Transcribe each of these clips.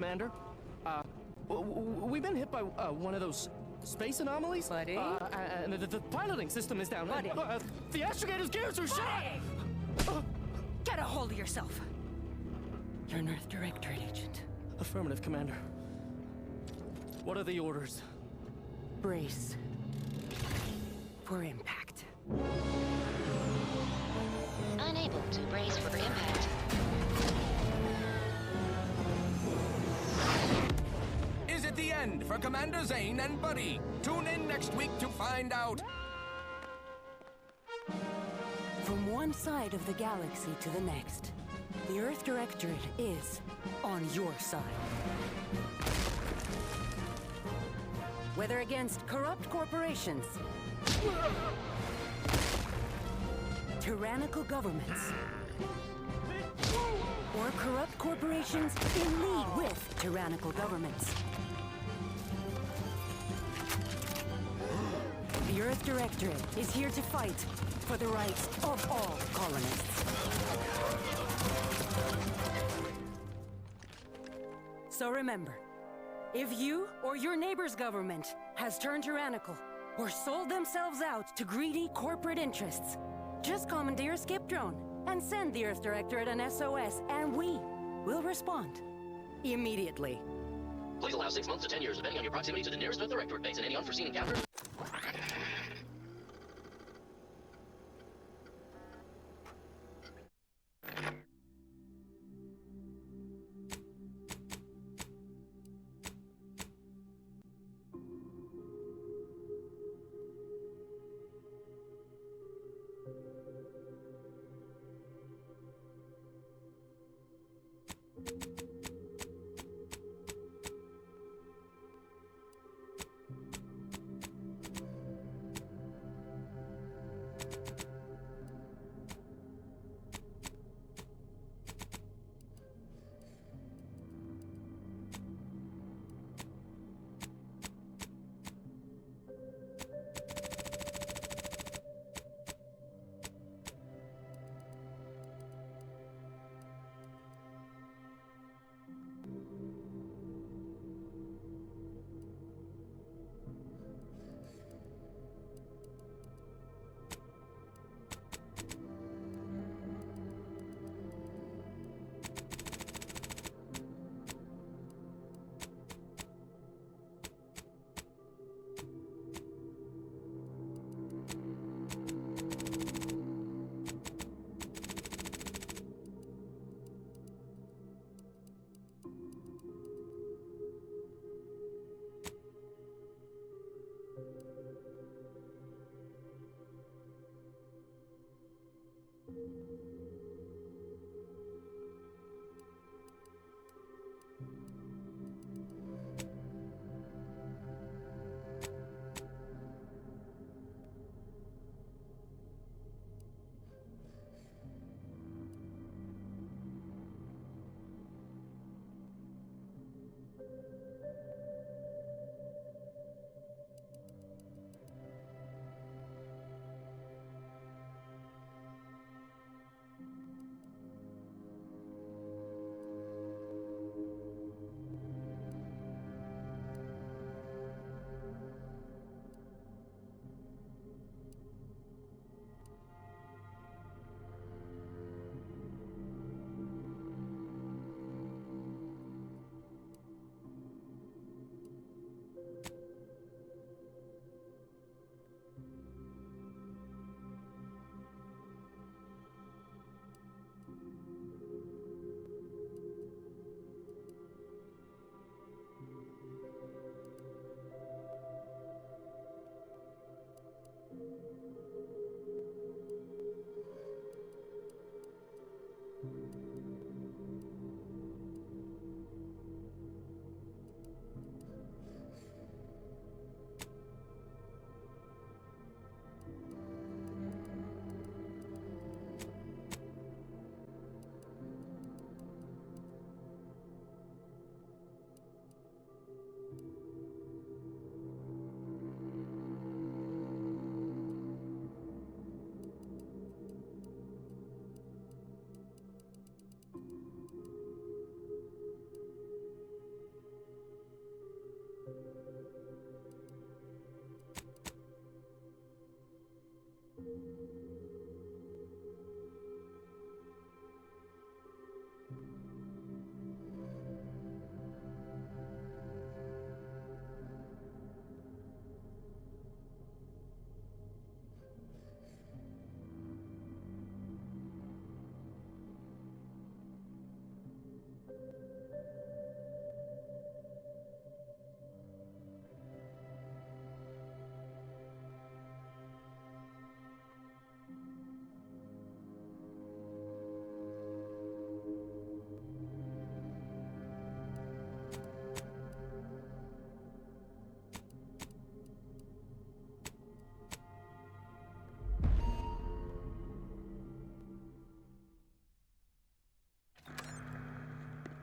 Commander. We've been hit by one of those space anomalies. Buddy? And the piloting system is down. Buddy? The astrogator's gears are shot! Get a hold of yourself! You're an Earth Directorate agent. Affirmative, Commander. What are the orders? Brace for impact. Unable to brace for impact. Is it the end for Commander Zane and Buddy? Tune in next week to find out. From one side of the galaxy to the next, the Earth Directorate is on your side. Whether against corrupt corporations, tyrannical governments, or corrupt corporations in league with tyrannical governments. The Earth Directorate is here to fight for the rights of all colonists. So remember, if you or your neighbor's government has turned tyrannical or sold themselves out to greedy corporate interests, just commandeer a skip drone and send the Earth Directorate an SOS, and we will respond immediately. Please allow 6 months to 10 years, depending on your proximity to the nearest Earth Directorate base and any unforeseen encounters.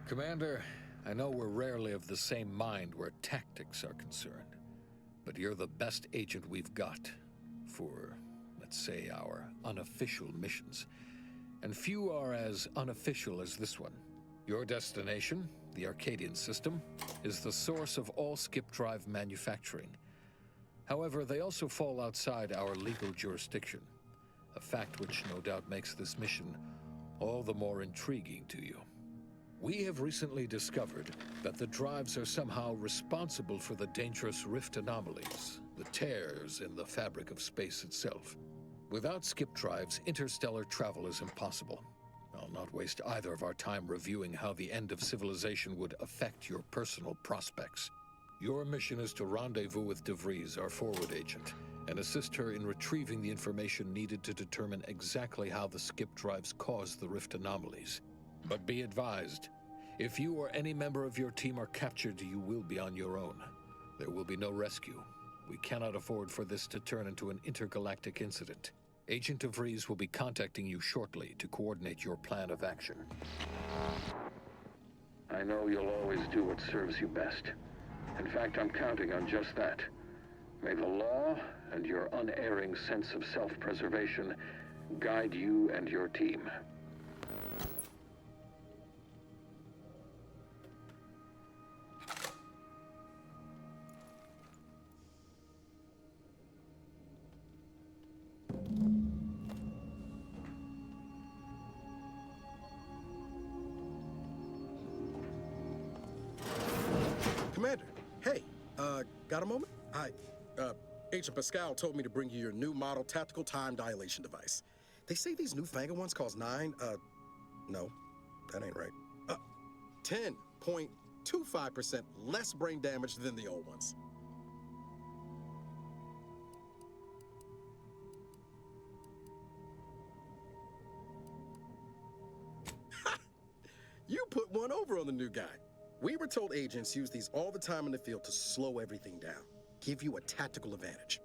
Commander, I know we're rarely of the same mind where tactics are concerned, but you're the best agent we've got for, let's say, our unofficial missions. And few are as unofficial as this one. Your destination, the Arcadian system, is the source of all skip drive manufacturing. However, they also fall outside our legal jurisdiction, a fact which no doubt makes this mission all the more intriguing to you. We have recently discovered that the drives are somehow responsible for the dangerous rift anomalies, the tears in the fabric of space itself. Without skip drives, interstellar travel is impossible. I'll not waste either of our time reviewing how the end of civilization would affect your personal prospects. Your mission is to rendezvous with DeVries, our forward agent, and assist her in retrieving the information needed to determine exactly how the skip drives cause the rift anomalies. But be advised, if you or any member of your team are captured, you will be on your own. There will be no rescue. We cannot afford for this to turn into an intergalactic incident. Agent DeVries will be contacting you shortly to coordinate your plan of action. I know you'll always do what serves you best. In fact, I'm counting on just that. May the law and your unerring sense of self-preservation guide you and your team. Commander, hey, got a moment? Agent Pascal told me to bring you your new model tactical time dilation device. They say these newfangled ones cause no, that ain't right. 10.25% less brain damage than the old ones. You put one over on the new guy. We were told agents use these all the time in the field to slow everything down, give you a tactical advantage.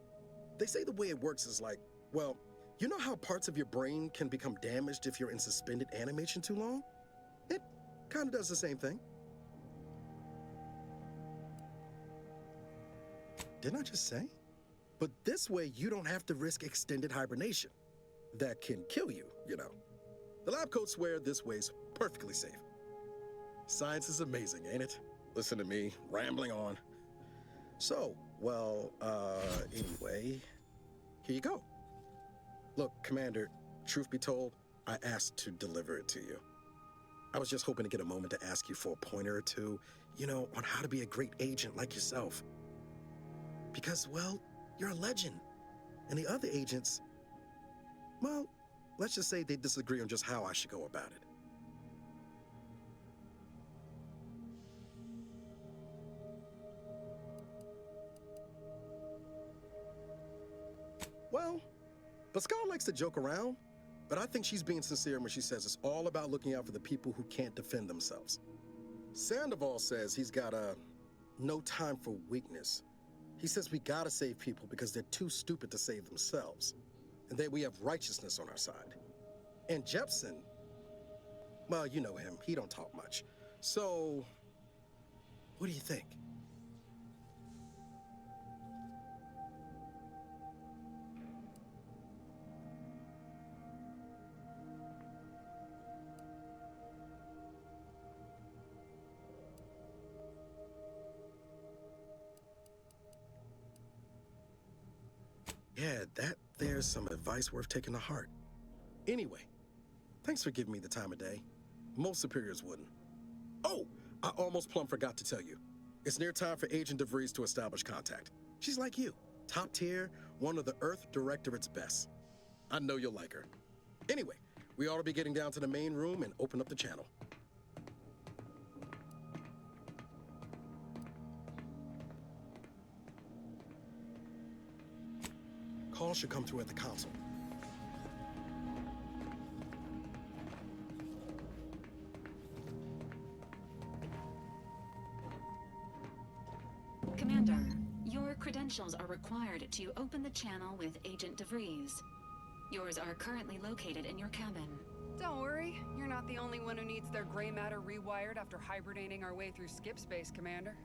They say the way it works is like, well, you know how parts of your brain can become damaged if you're in suspended animation too long? It kind of does the same thing. Didn't I just say? But this way, you don't have to risk extended hibernation. That can kill you, you know. The lab coats swear this way's perfectly safe. Science is amazing, ain't it? Listen to me, rambling on. So, well, anyway, here you go. Look, Commander, truth be told, I asked to deliver it to you. I was just hoping to get a moment to ask you for a pointer or two, you know, on how to be a great agent like yourself. Because, well, you're a legend. And the other agents, well, let's just say they disagree on just how I should go about it. Well, Pascal likes to joke around, but I think she's being sincere when she says it's all about looking out for the people who can't defend themselves. Sandoval says he's got no time for weakness. He says we gotta save people because they're too stupid to save themselves, and that we have righteousness on our side. And Jepson, well, you know him, he don't talk much. So, what do you think? Yeah, that there's is some advice worth taking to heart. Anyway, thanks for giving me the time of day. Most superiors wouldn't. Oh, I almost plumb forgot to tell you. It's near time for Agent DeVries to establish contact. She's like you, top tier, one of the Earth Directorate's best. I know you'll like her. Anyway, we ought to be getting down to the main room and open up the channel. Call should come through at the console. Commander, your credentials are required to open the channel with Agent DeVries. Yours are currently located in your cabin. Don't worry, you're not the only one who needs their gray matter rewired after hibernating our way through skip space, Commander.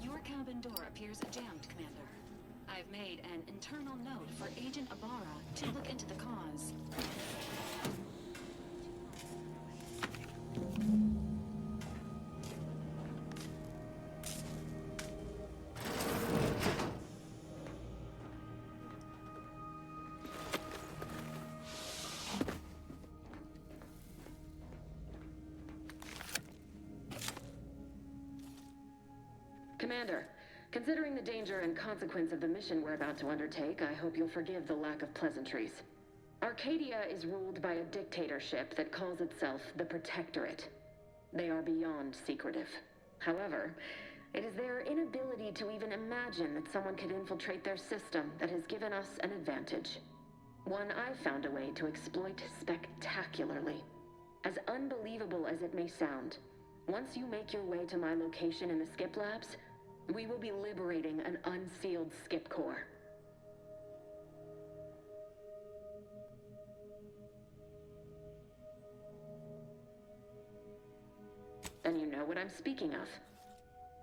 Your cabin door appears jammed, Commander. I've made an internal note for Agent Ibarra to look into the cause. Commander, considering the danger and consequence of the mission we're about to undertake, I hope you'll forgive the lack of pleasantries. Arcadia is ruled by a dictatorship that calls itself the Protectorate. They are beyond secretive. However, it is their inability to even imagine that someone could infiltrate their system that has given us an advantage. One I've found a way to exploit spectacularly. As unbelievable as it may sound, once you make your way to my location in the skip labs, we will be liberating an unsealed skip core. Then you know what I'm speaking of.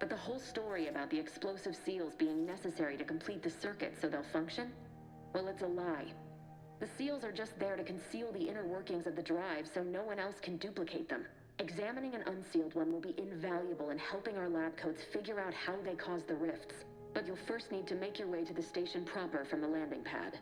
But the whole story about the explosive seals being necessary to complete the circuit so they'll function? Well, it's a lie. The seals are just there to conceal the inner workings of the drive so no one else can duplicate them. Examining an unsealed one will be invaluable in helping our lab coats figure out how they cause the rifts. But you'll first need to make your way to the station proper from the landing pad.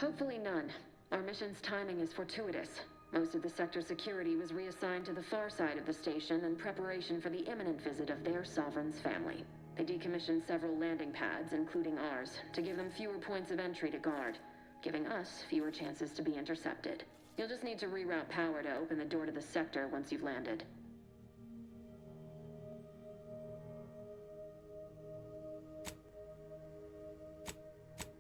Hopefully none. Our mission's timing is fortuitous. Most of the sector's security was reassigned to the far side of the station in preparation for the imminent visit of their sovereign's family. They decommissioned several landing pads, including ours, to give them fewer points of entry to guard, giving us fewer chances to be intercepted. You'll just need to reroute power to open the door to the sector once you've landed.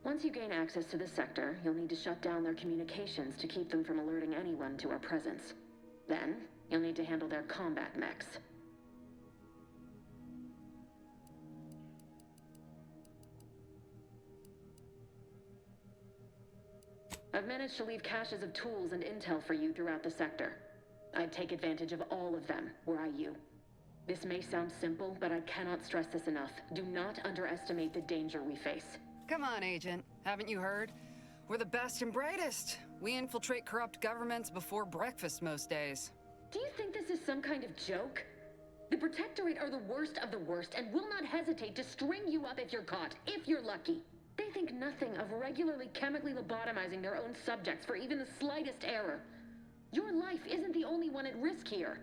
Once you gain access to the sector, you'll need to shut down their communications to keep them from alerting anyone to our presence. Then, you'll need to handle their combat mechs. I've managed to leave caches of tools and intel for you throughout the sector. I'd take advantage of all of them, were I you. This may sound simple, but I cannot stress this enough. Do not underestimate the danger we face. Come on, Agent. Haven't you heard? We're the best and brightest. We infiltrate corrupt governments before breakfast most days. Do you think this is some kind of joke? The Protectorate are the worst of the worst and will not hesitate to string you up if you're caught, if you're lucky. They think nothing of regularly chemically lobotomizing their own subjects for even the slightest error. Your life isn't the only one at risk here.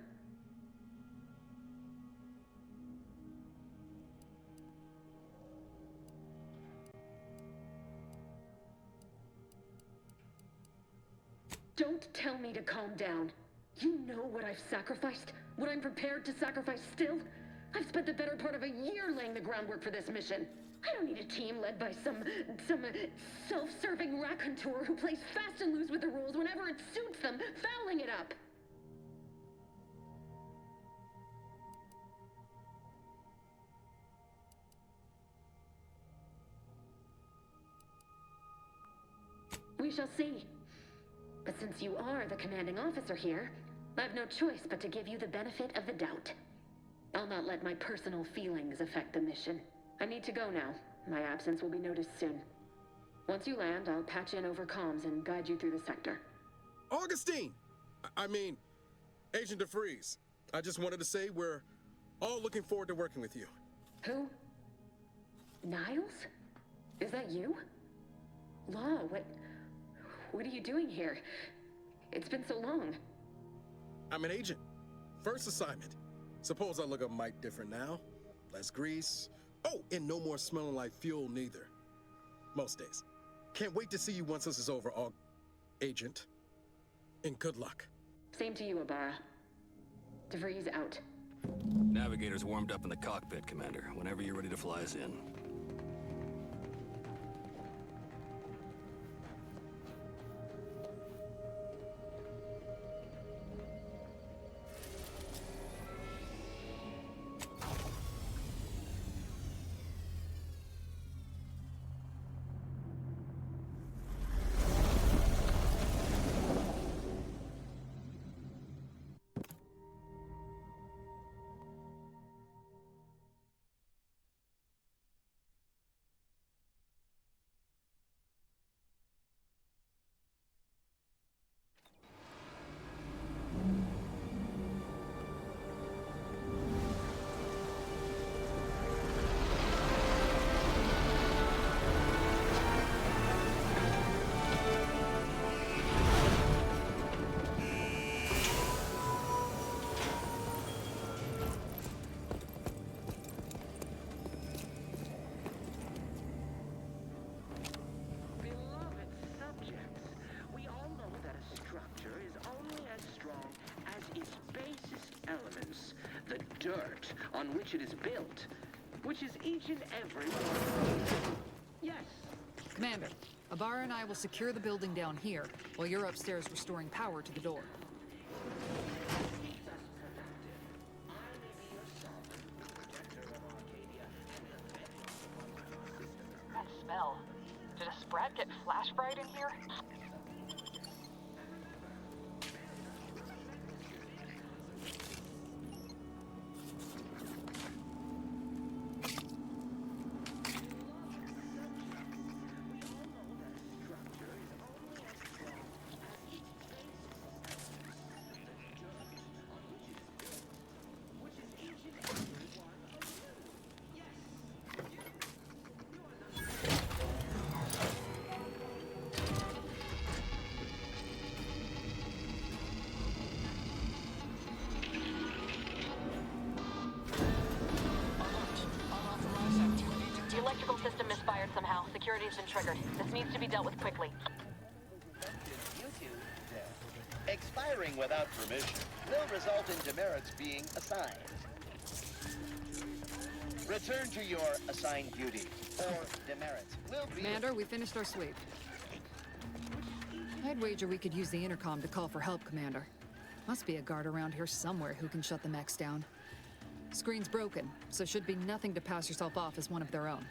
Don't tell me to calm down. You know what I've sacrificed? What I'm prepared to sacrifice still? I've spent the better part of a year laying the groundwork for this mission. I don't need a team led by some self-serving raconteur who plays fast and loose with the rules whenever it suits them, fouling it up. We shall see. But since you are the commanding officer here, I've no choice but to give you the benefit of the doubt. I'll not let my personal feelings affect the mission. I need to go now. My absence will be noticed soon. Once you land, I'll patch in over comms and guide you through the sector. Augustine! I mean, Agent DeFreeze. I just wanted to say we're all looking forward to working with you. Who? Niles? Is that you? Law, what are you doing here? It's been so long. I'm an agent. First assignment. Suppose I look a mite different now. Less grease. Oh, and no more smelling like fuel neither. Most days. Can't wait to see you once this is over, Agent. And good luck. Same to you, Abara. DeVries out. Navigator's warmed up in the cockpit, Commander. Whenever you're ready to fly us in. Dirt on which it is built, which is each and every one. Yes. Commander, Abara and I will secure the building down here, while you're upstairs restoring power to the door. That smell. Did a sprat get flash fried in here? The electrical system misfired somehow. Security has been triggered. This needs to be dealt with quickly. Expiring without permission will result in demerits being assigned. Return to your assigned duty, or demerits will be... Commander, we finished our sweep. I'd wager we could use the intercom to call for help, Commander. Must be a guard around here somewhere who can shut the mechs down. Screen's broken, so should be nothing to pass yourself off as one of their own.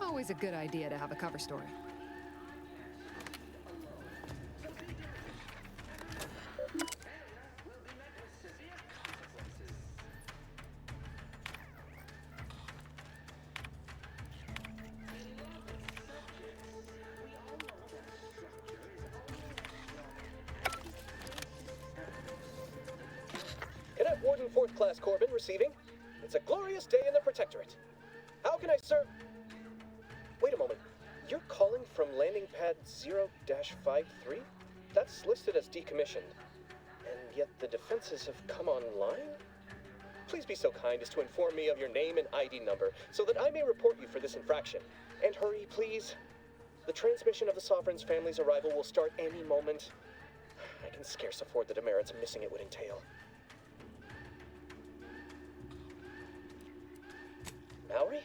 Always a good idea to have a cover story. Cadet Warden 4th Class Corbin receiving. It's a glorious day in the Protectorate. How can I serve? Wait a moment. You're calling from landing pad 0-53? That's listed as decommissioned. And yet the defenses have come online? Please be so kind as to inform me of your name and ID number so that I may report you for this infraction. And hurry, please. The transmission of the Sovereign's family's arrival will start any moment. I can scarce afford the demerits missing it would entail. Mallory?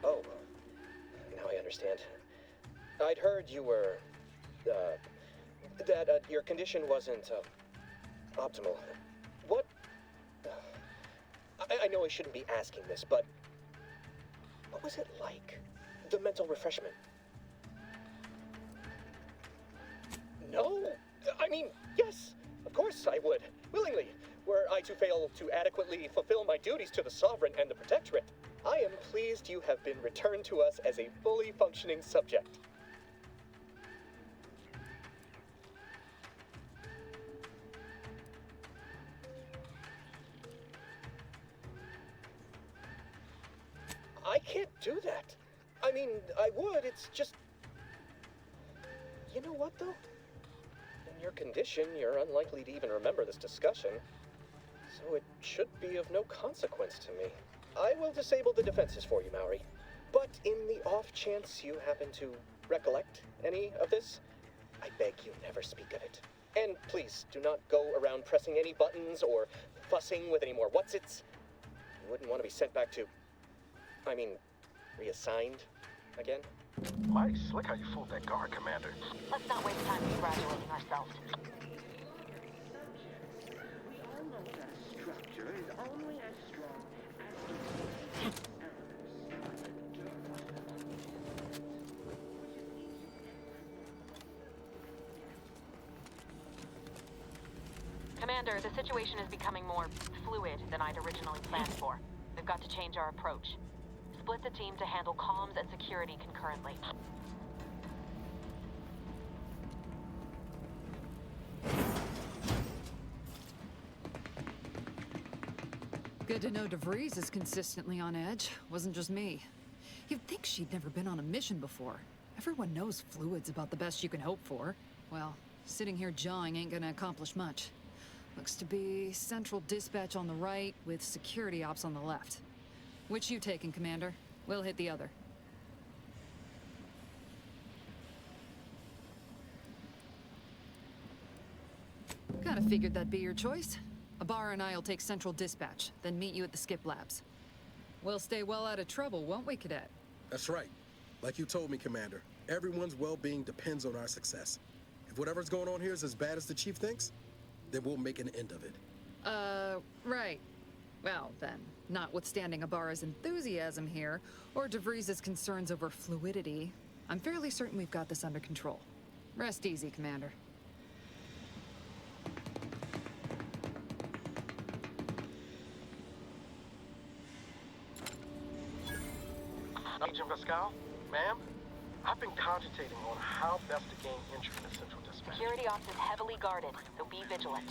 Oh, now I understand. I'd heard you were, that your condition wasn't, optimal. What? I know I shouldn't be asking this, but what was it like? The mental refreshment? No, I mean, yes, of course I would, willingly, were I to fail to adequately fulfill my duties to the Sovereign and the Protectorate. I am pleased you have been returned to us as a fully functioning subject. I can't do that. I mean, I would, it's just... You know what, though? In your condition, you're unlikely to even remember this discussion, so it should be of no consequence to me. I will disable the defenses for you, Maori. But in the off chance you happen to recollect any of this, I beg you never speak of it. And please, do not go around pressing any buttons or fussing with any more whatsits. You wouldn't want to be sent back to... reassigned again? Mighty slick how you fooled that guard, Commander. Let's not waste time congratulating ourselves. We all know that a structure is only as strong as its Commander, the situation is becoming more fluid than I'd originally planned for. We've got to change our approach. Split the team to handle comms and security concurrently. Good to know DeVries is consistently on edge. Wasn't just me. You'd think she'd never been on a mission before. Everyone knows fluid's about the best you can hope for. Well, sitting here jawing ain't gonna accomplish much. Looks to be central dispatch on the right with security ops on the left. Which you taking, Commander? We'll hit the other. Kinda figured that'd be your choice. Ibarra and I'll take central dispatch, then meet you at the skip labs. We'll stay well out of trouble, won't we, Cadet? That's right. Like you told me, Commander, everyone's well-being depends on our success. If whatever's going on here is as bad as the Chief thinks, then we'll make an end of it. Right. Well, then, notwithstanding Ibarra's enthusiasm here, or DeVries' concerns over fluidity, I'm fairly certain we've got this under control. Rest easy, Commander. Agent Pascal, ma'am, I've been cogitating on how best to gain entry into Central Dispatch. Security ops is heavily guarded, so be vigilant.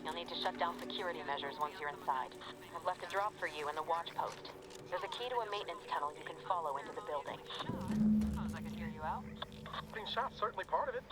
You'll need to shut down security measures once you're inside. I've left a drop for you in the watch post. There's a key to a maintenance tunnel you can follow into the building. Suppose I could hear you out. Being shot's certainly part of it.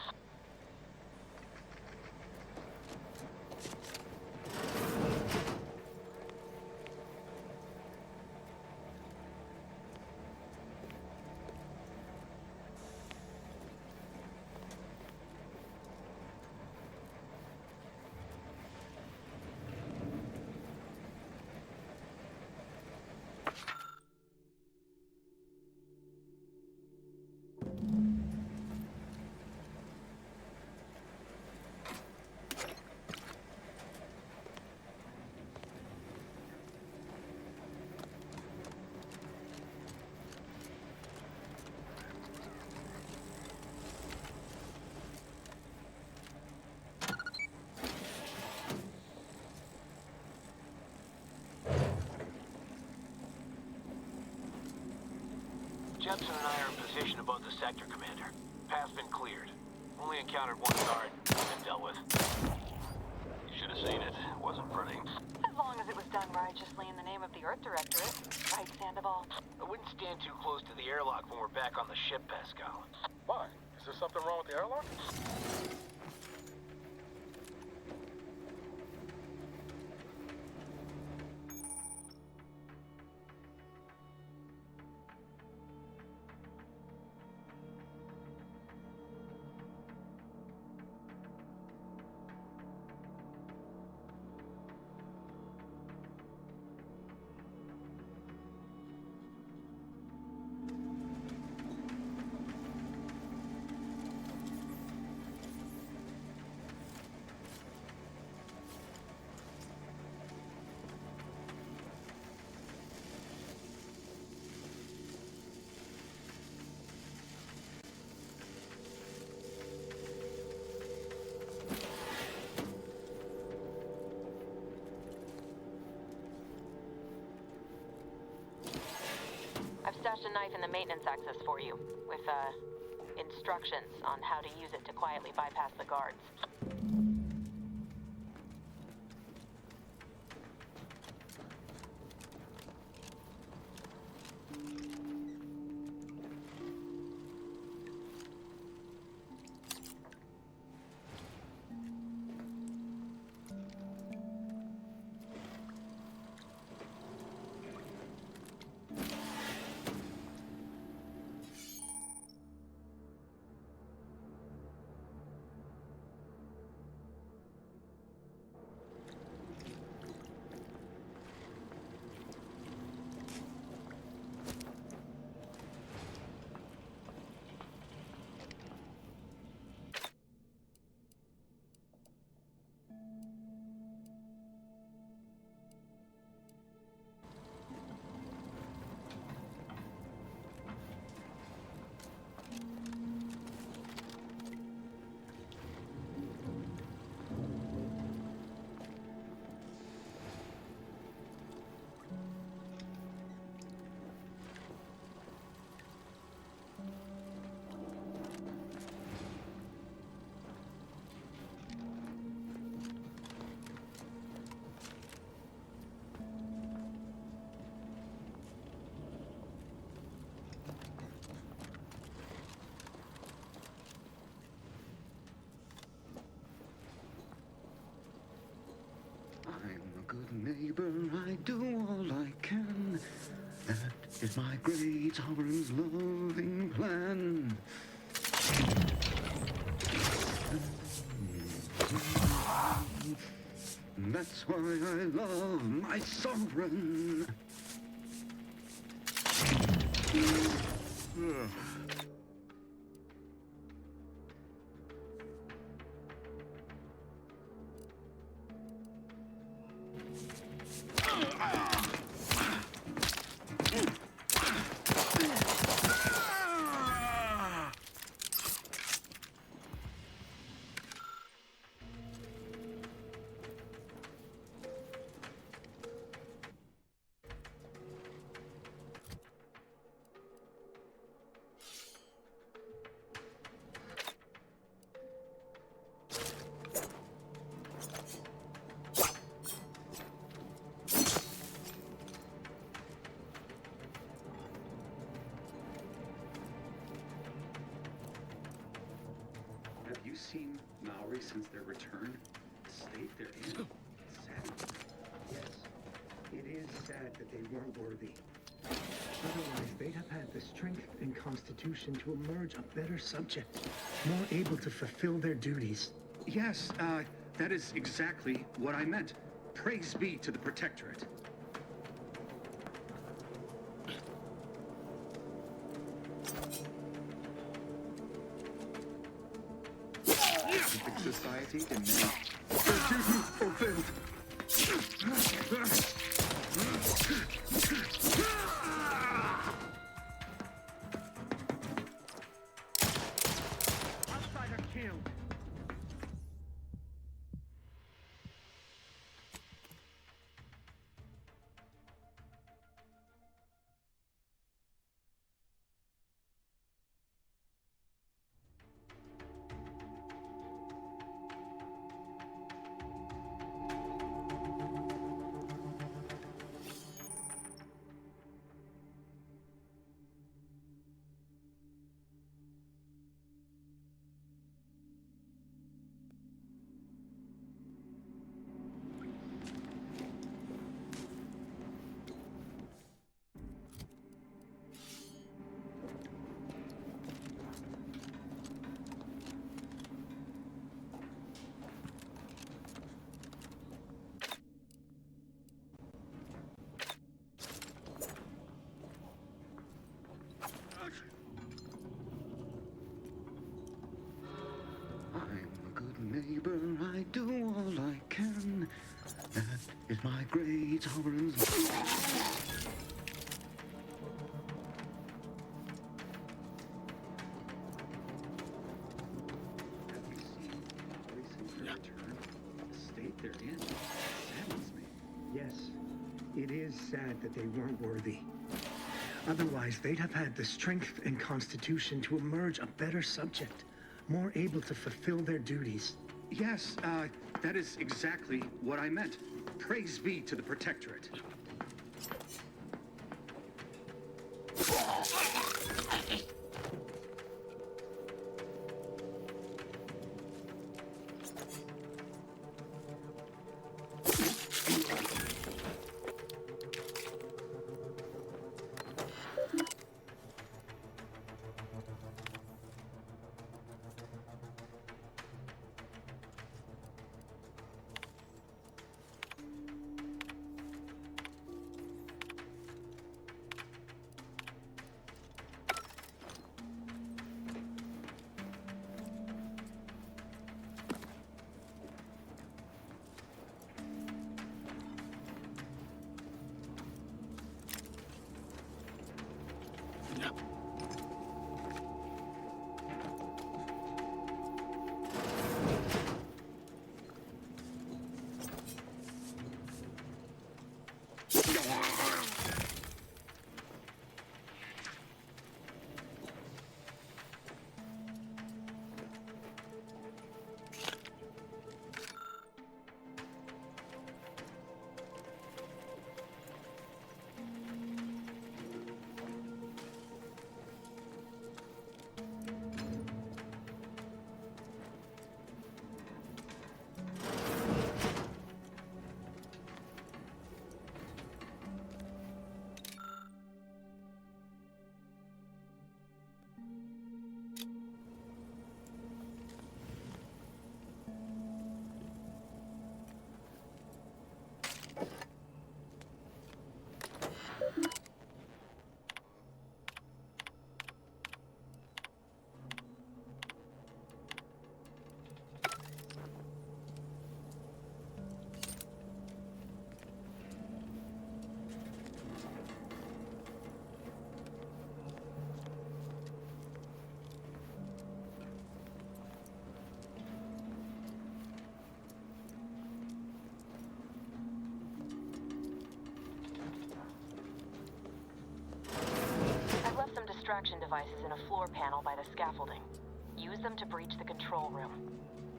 Jepson and I are in position above the sector, Commander. Path's been cleared. Only encountered one guard. Been dealt with. You should have seen it. Wasn't pretty. As long as it was done righteously in the name of the Earth Directorate. Right, Sandoval? I wouldn't stand too close to the airlock when we're back on the ship, Pascal. Why? Is there something wrong with the airlock? stashed a knife in the maintenance access for you, with, instructions on how to use it to quietly bypass the guards. I'm a good neighbor, I do all I can. That is my great sovereign's loving plan. That's why I love my sovereign. Have you seen Maori since their return? The state they're in? Sad. Yes, it is sad that they weren't worthy. Otherwise, they'd have had the strength and constitution to emerge a better subject, more able to fulfill their duties. Yes, that is exactly what I meant. Praise be to the Protectorate. Society can now. Duty fulfilled. Outsider killed. Neighbor, I do all I can. That is my great sovereign's. Have you seen Maori since their return? The state they're in saddens me. Yes, it is sad that they weren't worthy. Otherwise, they'd have had the strength and constitution to emerge a better subject, more able to fulfill their duties. Yes, that is exactly what I meant. Praise be to the Protectorate. Distraction devices in a floor panel by the scaffolding. Use them to breach the control room.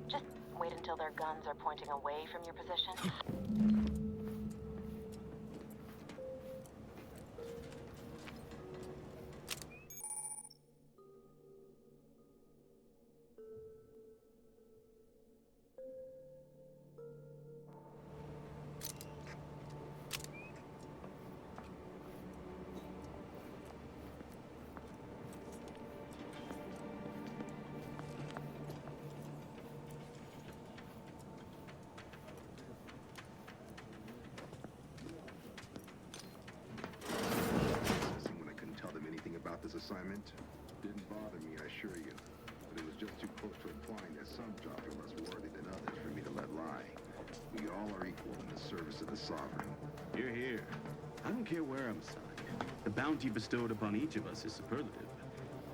Just wait until their guns are pointing away from your position. This assignment didn't bother me, I assure you. But it was just too close to implying that some jobs are less worthy than others for me to let lie. We all are equal in the service of the Sovereign. Hear, hear. I don't care where I'm assigned. The bounty bestowed upon each of us is superlative.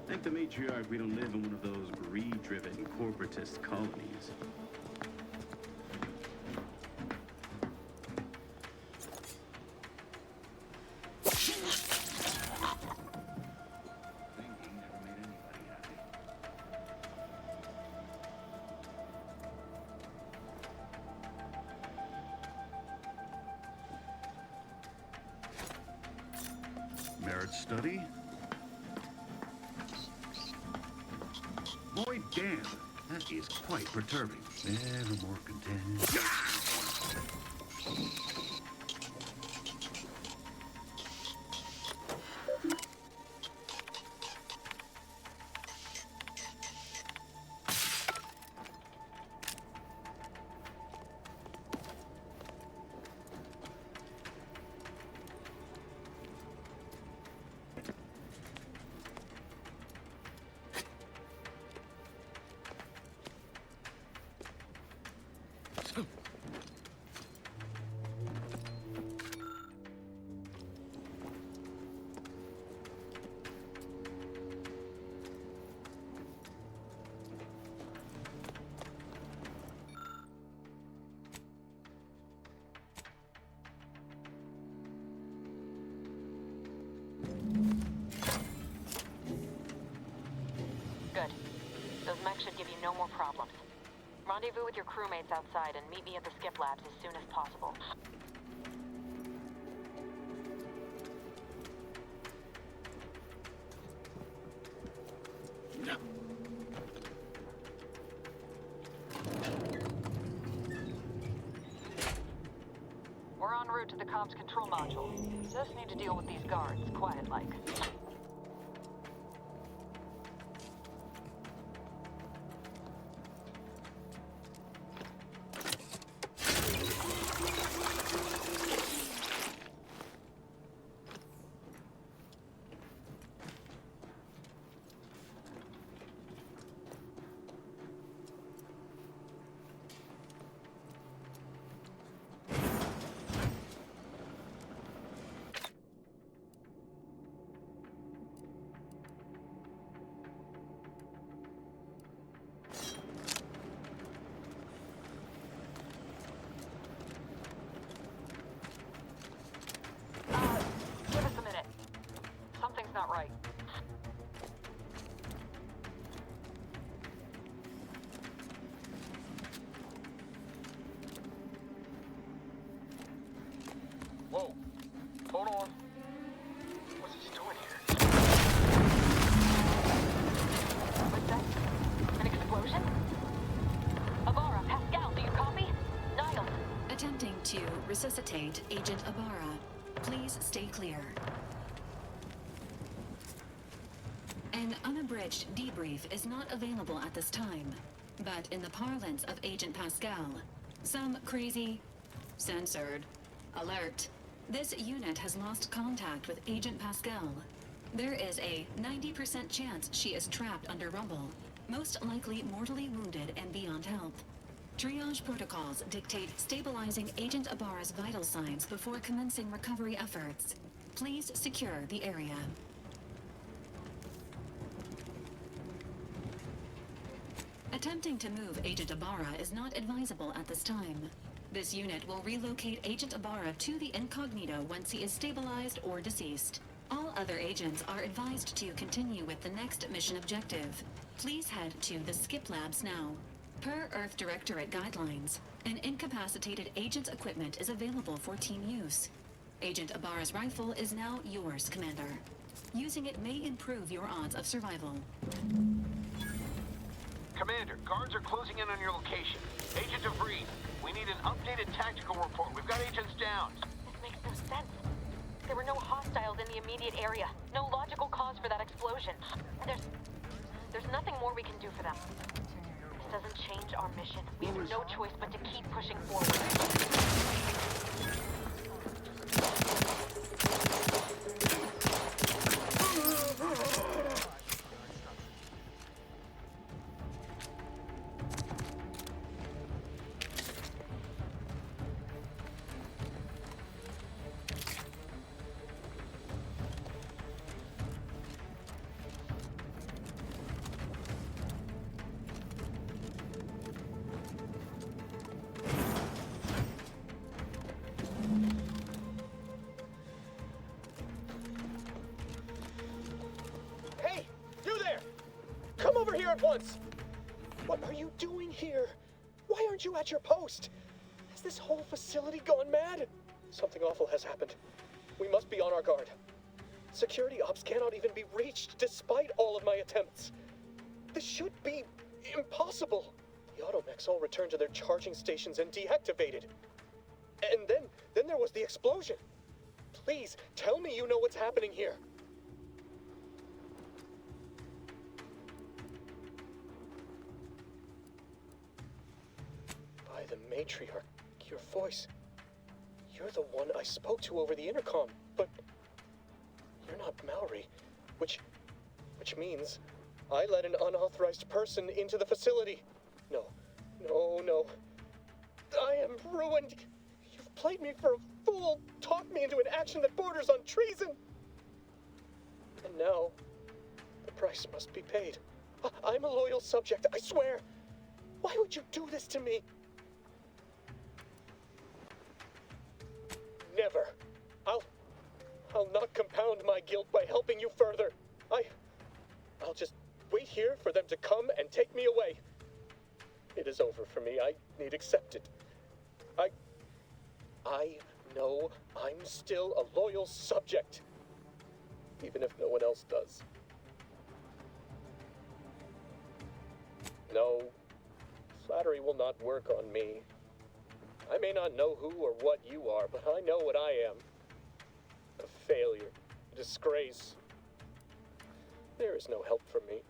Thank the matriarch we don't live in one of those greed-driven corporatist colonies. Study? Boy, damn, that is quite perturbing. Never more content. no more problems. Rendezvous with your crewmates outside and meet me at the skip labs as soon as possible. We're en route to the comms control module. Just need to deal with these guards, quiet-like. Give us a minute. Something's not right. Whoa. Hold on. What's he doing here? Was that an explosion? Avara, Pascal, do you copy? Niles. Attempting to resuscitate Agent Ibarra. Please stay clear. An unabridged debrief is not available at this time, but in the parlance of Agent Pascal, some crazy, censored, alert. This unit has lost contact with Agent Pascal. There is a 90% chance she is trapped under rubble, most likely mortally wounded and beyond help. Triage protocols dictate stabilizing Agent Ibarra's vital signs before commencing recovery efforts. Please secure the area. Attempting to move Agent Ibarra is not advisable at this time. This unit will relocate Agent Ibarra to the incognito once he is stabilized or deceased. All other agents are advised to continue with the next mission objective. Please head to the skip labs now. Per Earth Directorate guidelines, an incapacitated agent's equipment is available for team use. Agent Ibarra's rifle is now yours, Commander. Using it may improve your odds of survival. Commander, guards are closing in on your location. Agent DeVries, we need an updated tactical report. We've got agents down. This makes no sense. There were no hostiles in the immediate area. No logical cause for that explosion. There's nothing more we can do for them. This doesn't change our mission. We have no choice but to keep pushing forward. At once! What are you doing here? Why aren't you at your post? Has this whole facility gone mad? Something awful has happened. We must be on our guard. Security ops cannot even be reached despite all of my attempts. This should be impossible. The automechs all returned to their charging stations and deactivated. And then there was the explosion. Please, tell me you know what's happening here. The matriarch, your voice. You're the one I spoke to over the intercom, but you're not Mallory, which means I let an unauthorized person into the facility. No. I am ruined. You've played me for a fool, talked me into an action that borders on treason. And now, the price must be paid. I'm a loyal subject, I swear. Why would you do this to me? Never. I'll not compound my guilt by helping you further. I'll just wait here for them to come and take me away. It is over for me. I need accept it. I know I'm still a loyal subject, even if no one else does. No, flattery will not work on me. I may not know who or what you are, but I know what I am. A failure, a disgrace. There is no help for me.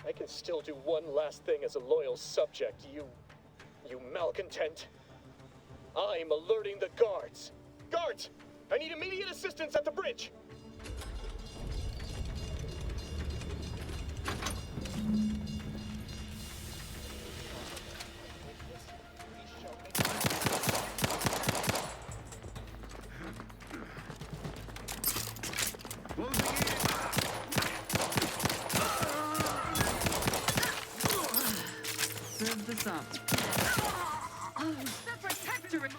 I can still do one last thing as a loyal subject, you malcontent. I'm alerting the guards. Guards! I need immediate assistance at the bridge! Serve this up. Oh, the Protectorate!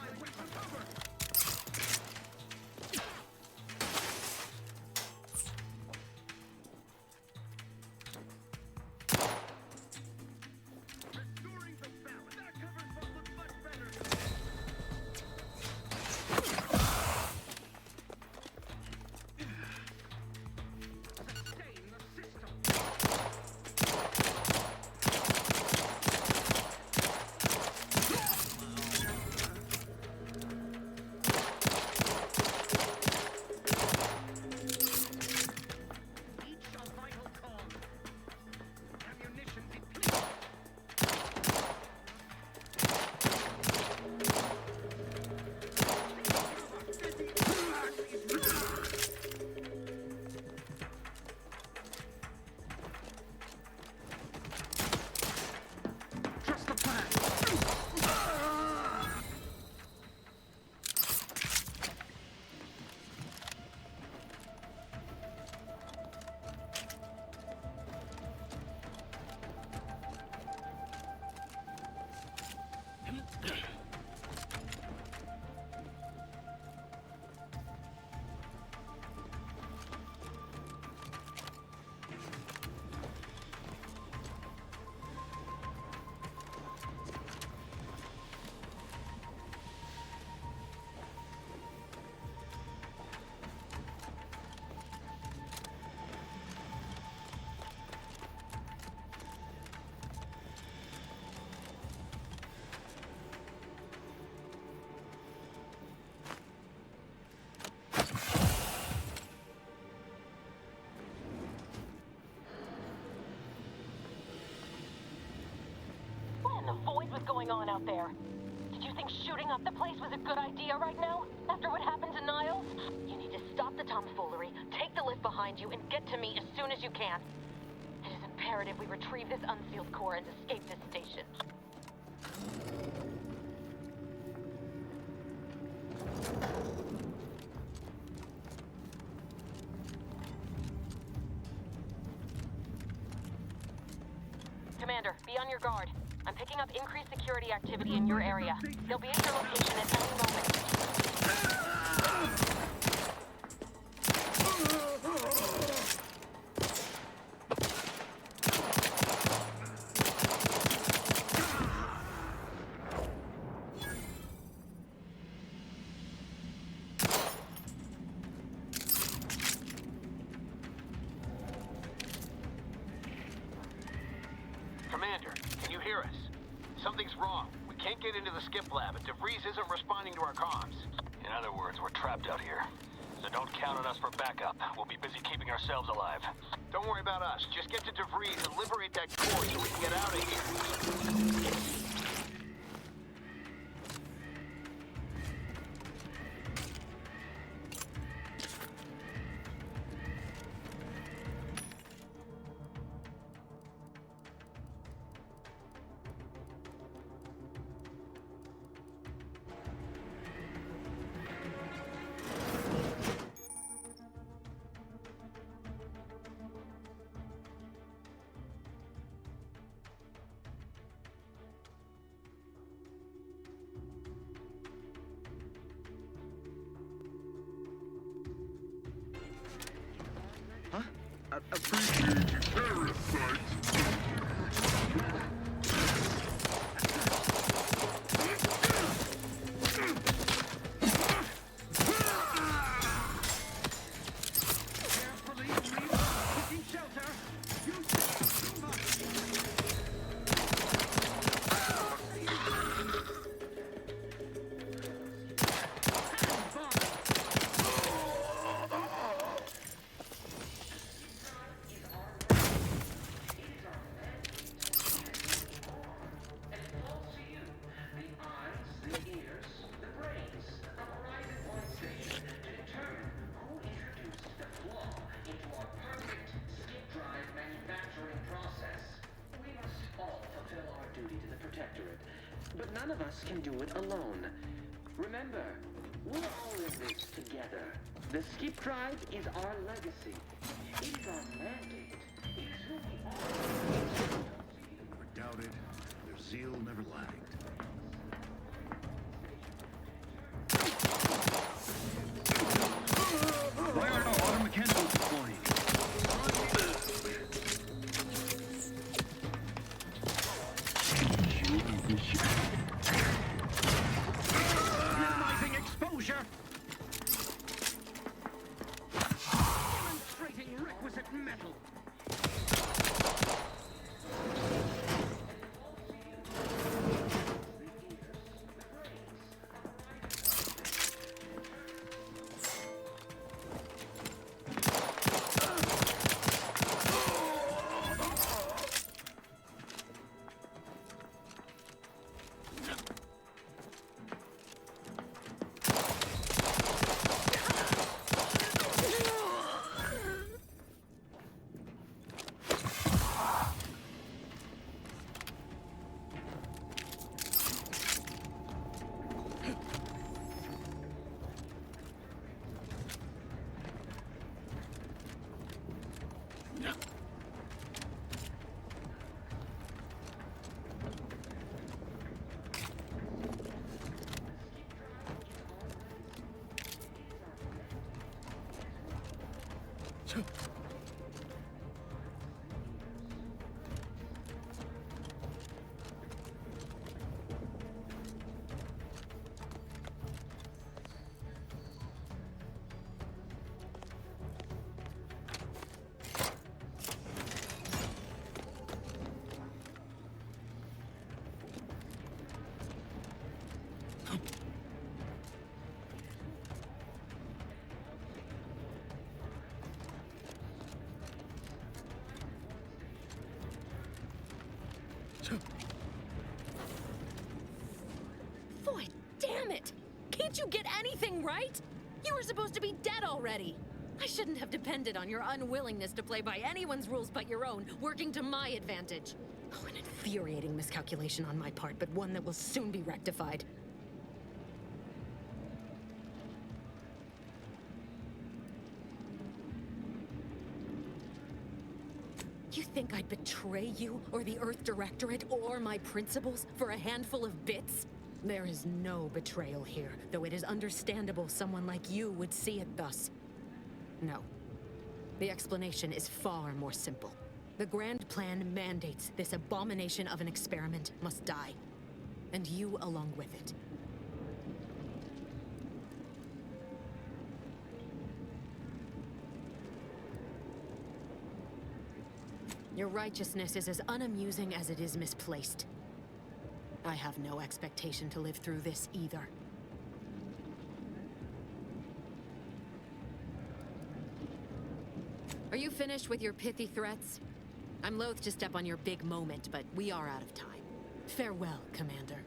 Avoid what's going on out there. Did you think shooting up the place was a good idea right now? After what happened to Niles? You need to stop the tomfoolery, take the lift behind you, and get to me as soon as you can. It is imperative we retrieve this unsealed core and escape this station. Commander, be on your guard. I'm picking up increased security activity in your area. They'll be at your location at any moment. Commander, can you hear us? Something's wrong. We can't get into the skip lab, and DeVries isn't responding to our comms. In other words, we're trapped out here. So don't count on us for backup. We'll be busy keeping ourselves alive. Don't worry about us. Just get to DeVries and liberate that core so we can get out of here. Appreciate you, terrorist sites. But none of us can do it alone. Remember, we're all in this together. The skip drive is our legacy. It is our mandate. It is who we are. Never doubted, their zeal never lagged. Why aren't our auto mechanicals deploying? Minimizing exposure! Demonstrating requisite metal! Boy, damn it! Can't you get anything right? You were supposed to be dead already. I shouldn't have depended on your unwillingness to play by anyone's rules but your own, working to my advantage. Oh, an infuriating miscalculation on my part, but one that will soon be rectified. You think I'd betray you, or the Earth Directorate, or my principles for a handful of bits? There is no betrayal here, though it is understandable someone like you would see it thus. No. The explanation is far more simple. The grand plan mandates this abomination of an experiment must die. And you along with it. Your righteousness is as unamusing as it is misplaced. I have no expectation to live through this either. Are you finished with your pithy threats? I'm loath to step on your big moment, but we are out of time. Farewell, Commander.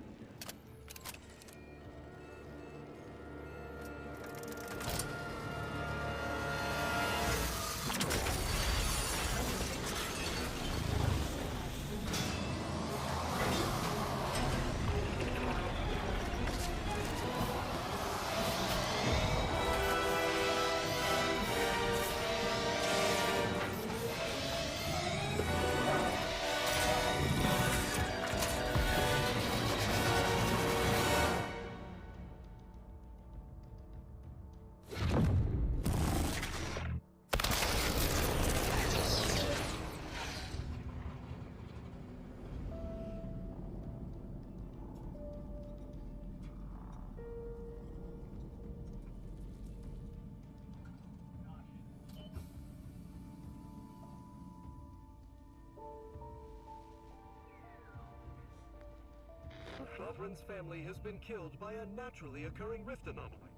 Sovereign's family has been killed by a naturally occurring rift anomaly.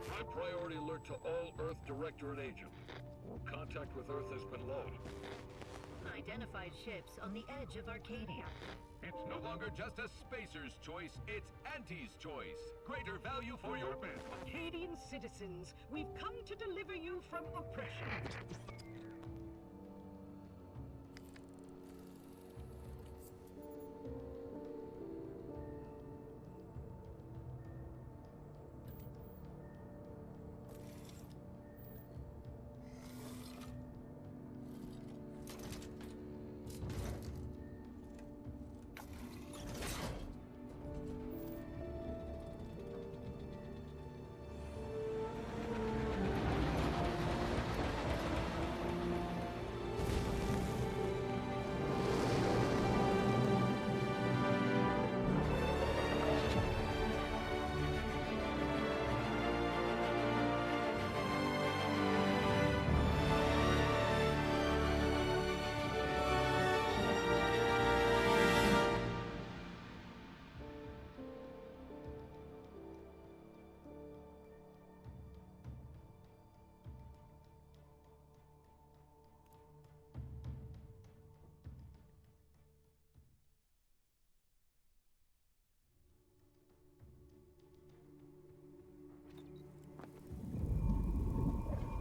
High priority alert to all Earth Directorate agents. Contact with Earth has been low. Identified ships on the edge of Arcadia. It's no longer just a spacer's choice, it's Auntie's choice. Greater value for your bid. Arcadian citizens, we've come to deliver you from oppression.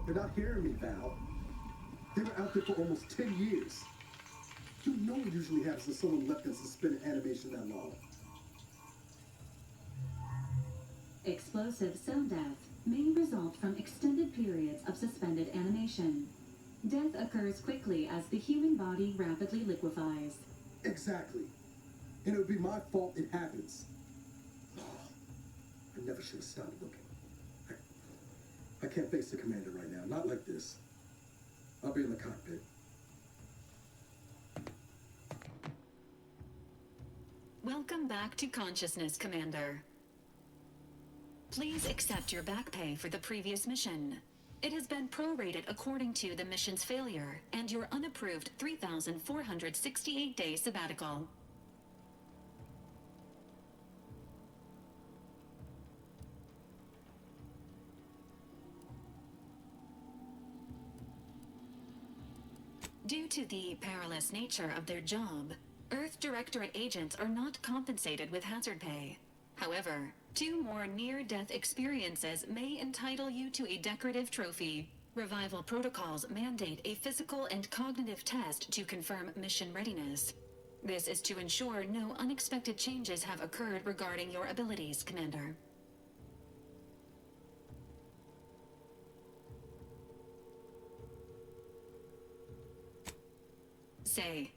They're not hearing me, Val. They were out there for almost 10 years. You know what usually happens when someone left in suspended animation that long. Explosive cell death may result from extended periods of suspended animation. Death occurs quickly as the human body rapidly liquefies. Exactly. And it would be my fault it happens. I never should have stopped looking. I can't face the commander right now. Not like this. I'll be in the cockpit. Welcome back to consciousness, Commander. Please accept your back pay for the previous mission. It has been prorated according to the mission's failure and your unapproved 3,468-day sabbatical. Due to the perilous nature of their job, Earth Directorate agents are not compensated with hazard pay. However, 2 more near-death experiences may entitle you to a decorative trophy. Revival protocols mandate a physical and cognitive test to confirm mission readiness. This is to ensure no unexpected changes have occurred regarding your abilities, Commander. Say,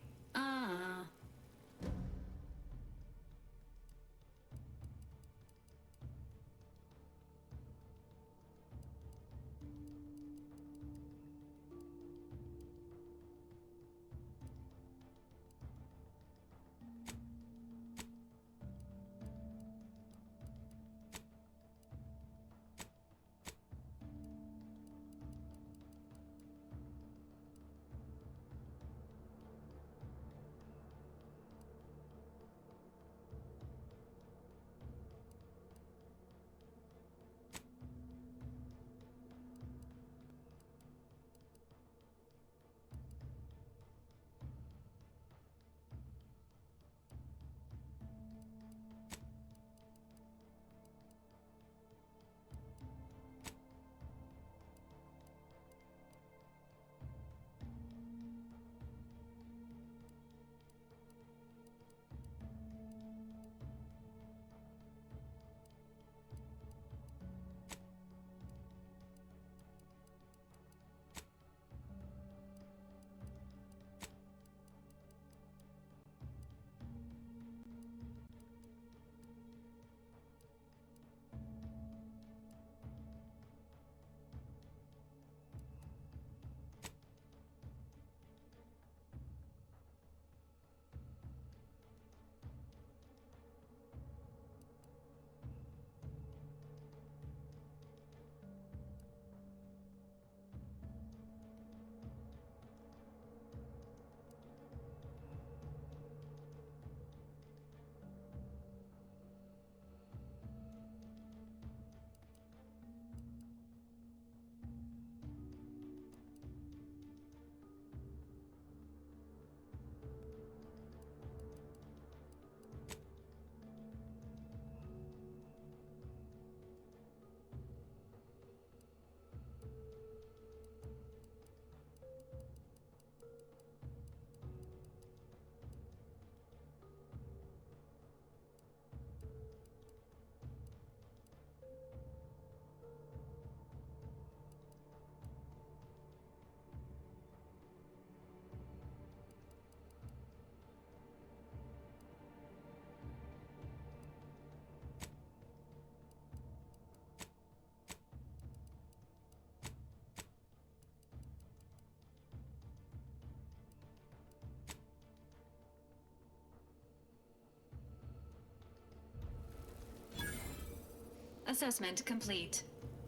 Assessment complete.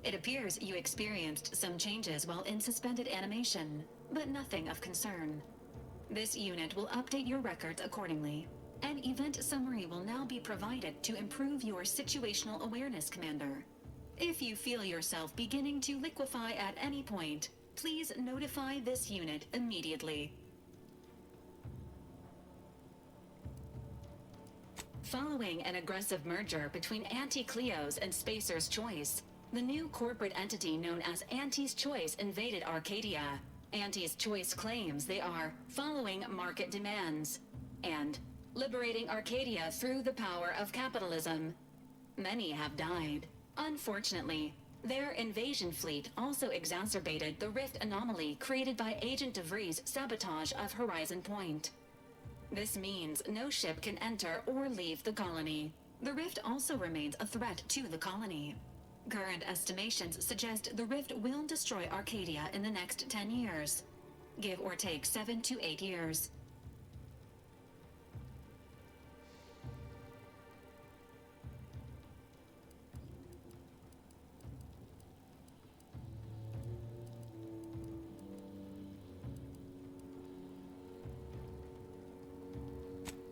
It appears you experienced some changes while in suspended animation, but nothing of concern. This unit will update your records accordingly. An event summary will now be provided to improve your situational awareness, Commander. If you feel yourself beginning to liquefy at any point, please notify this unit immediately. Following an aggressive merger between Anti-Cleo's and Spacer's Choice, the new corporate entity known as Anti's Choice invaded Arcadia. Anti's Choice claims they are following market demands and liberating Arcadia through the power of capitalism. Many have died. Unfortunately, their invasion fleet also exacerbated the rift anomaly created by Agent DeVries' sabotage of Horizon Point. This means no ship can enter or leave the colony. The rift also remains a threat to the colony. Current estimations suggest the rift will destroy Arcadia in the next 10 years. Give or take 7 to 8 years.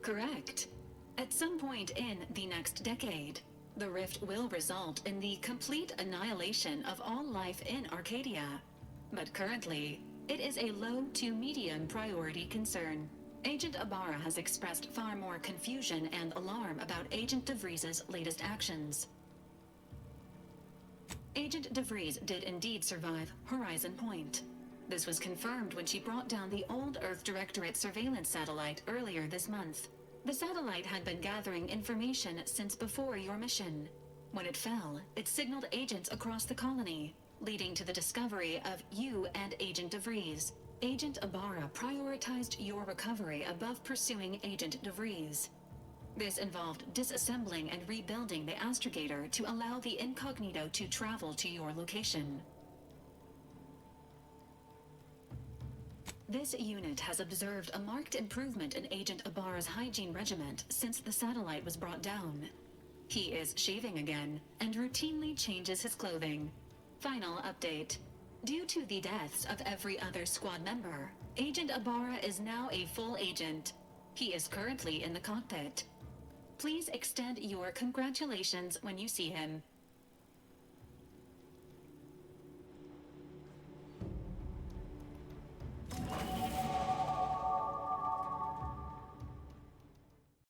Correct. At some point in the next decade, the rift will result in the complete annihilation of all life in Arcadia. But currently, it is a low to medium priority concern. Agent Ibarra has expressed far more confusion and alarm about Agent DeVries' latest actions. Agent DeVries did indeed survive Horizon Point. This was confirmed when she brought down the old Earth Directorate surveillance satellite earlier this month. The satellite had been gathering information since before your mission. When it fell, it signaled agents across the colony, leading to the discovery of you and Agent DeVries. Agent Ibarra prioritized your recovery above pursuing Agent DeVries. This involved disassembling and rebuilding the astrogator to allow the incognito to travel to your location. This unit has observed a marked improvement in Agent Ibarra's hygiene regimen since the satellite was brought down. He is shaving again and routinely changes his clothing. Final update. Due to the deaths of every other squad member, Agent Ibarra is now a full agent. He is currently in the cockpit. Please extend your congratulations when you see him.